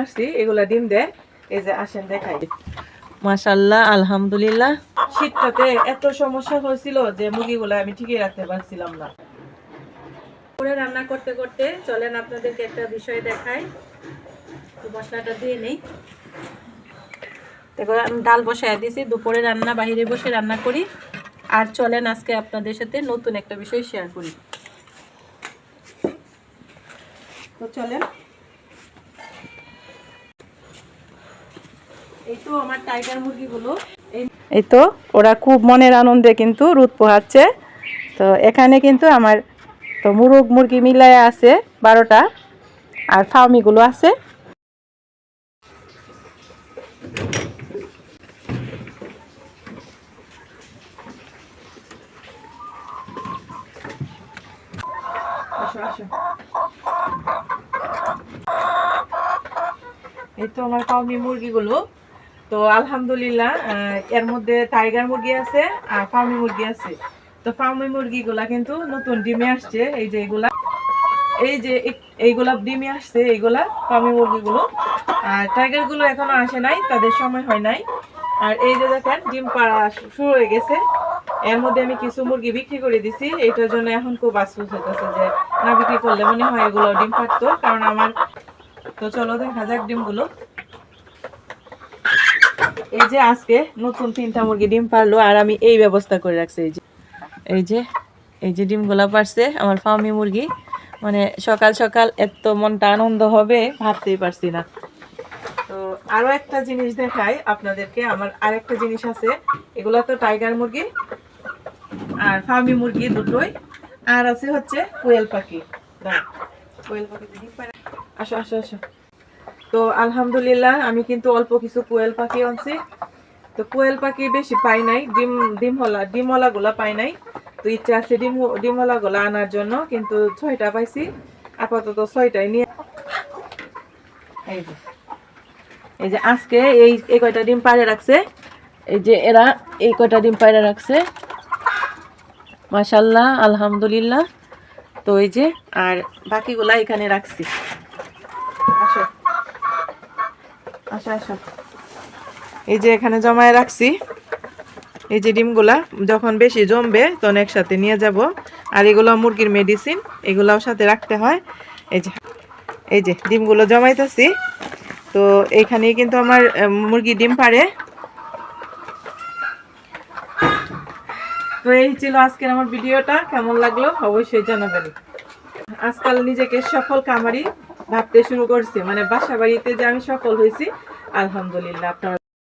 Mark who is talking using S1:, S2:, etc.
S1: আসছি এগুলা ডিম দেয়। এই যে আসেন দেখাই। মাশাআল্লাহ, আলহামদুলিল্লাহ। শীতটাতে এত সমস্যা হয়েছিল যে মুরগিগুলা আমি ঠিকই রাখতে পারছিলাম না। পরে রান্না করতে করতে চলেন আপনাদেরকে একটা বিষয় দেখাই। মশলাটা দিয়ে নেই। দেখো আমি ডাল বসায় দিয়েছি, দুপুরে রান্না বাইরে বসে রান্না করি। আর চলেন আজকে আপনাদের সাথে নতুন একটা বিষয় শেয়ার করি। তো চলেন, এই তো আমার টাইগার মুরগিগুলো, এই তো ওরা খুব মনের আনন্দে কিন্তু রোদ পোহাচ্ছে। তো এখানে কিন্তু আমার তো মুরগি মিলায় আছে 12টা, আর ফার্মিগুলো আছে। এই তো আমার ফার্মি মুরগিগুলো। তো আলহামদুলিল্লাহ এর মধ্যে টাইগার মুরগি আছে আর ফার্মি মুরগি আছে। তো ফার্মি মুরগিগুলা কিন্তু নতুন ডিমে আসছে। এই যে এগুলা, এই যে এইগুলা ডিমে আসছে, এইগুলা ফার্মি মুরগিগুলো। আর টাইগার গুলো এখনো আসে নাই, তাদের সময় হয় নাই। আর এই যে দেখেন ডিম পাড়া শুরু হয়ে গেছে। এর মধ্যে আমি কিছু মুরগি বিক্রি করে দিছি, এইটার জন্য এখন খুব আফসোস হইতেছে যে না বিক্রি করলে মনে হয় এগুলো ডিম পারতো, কারণ আমার। তো চলো দেখা যাক ডিমগুলো। এই যে আজকে নতুন 3টা মুরগি ডিম পারলো, আর আমি এই ব্যবস্থা করে রাখছি। এই যে এই যে ডিমগুলা পারছে আমার ফার্মি মুরগি। মানে সকাল সকাল এত মনটা আনন্দ হবে ভাবতেই পারছি না। তো আরো একটা জিনিস দেখাই আপনাদেরকে। আমার আরেকটা জিনিস আছে, এগুলা তো টাইগার মুরগি আর ফার্মি মুরগি দুটোই। আর আছে হচ্ছে কোয়েল পাখি। কোয়েল পাখি আসো আসো আসো। তো আলহামদুলিল্লাহ আমি কিন্তু অল্প কিছু কোয়েল পাখি আনছি। তো কোয়েল পাখি বেশি পাই নাই, ডিমওয়ালা গুলা পাই নাই। তো ইচ্ছা আছে ডিমওয়ালা গুলা আনার জন্য, কিন্তু 6টা পাইছি। আপাতত 6টাই নিয়ে। এই যে আজকে এই কয়টা ডিম পাড়ে রাখছে। এই যে এরা এই কয়টা ডিম পাড়ে রাখছে, মাশাআল্লাহ, আলহামদুলিল্লাহ। তো এই যে আর বাকিগুলা এখানে রাখছি। আসো আসো আসো। এই যে এখানে জমায়ে রাখছি। এই যে ডিমগুলা যখন বেশি জমবে তখন একসাথে নিয়ে যাব। আর এগুলো মুরগির মেডিসিন, এগুলাও সাথে রাখতে হয়। এই যে ডিমগুলো জমাইতেছি। তো এইখানেই কিন্তু আমার মুরগি ডিম পাড়ে। তো এই ছিল আজকের আমার ভিডিওটা। কেমন লাগলো অবশ্যই জানাবেন। আজকাল নিজেকে সফল কামারি ভাবতে শুরু করছি, মানে বাসা বাড়িতে যে আমি সফল হয়েছি, আলহামদুলিল্লাহ। আপনারা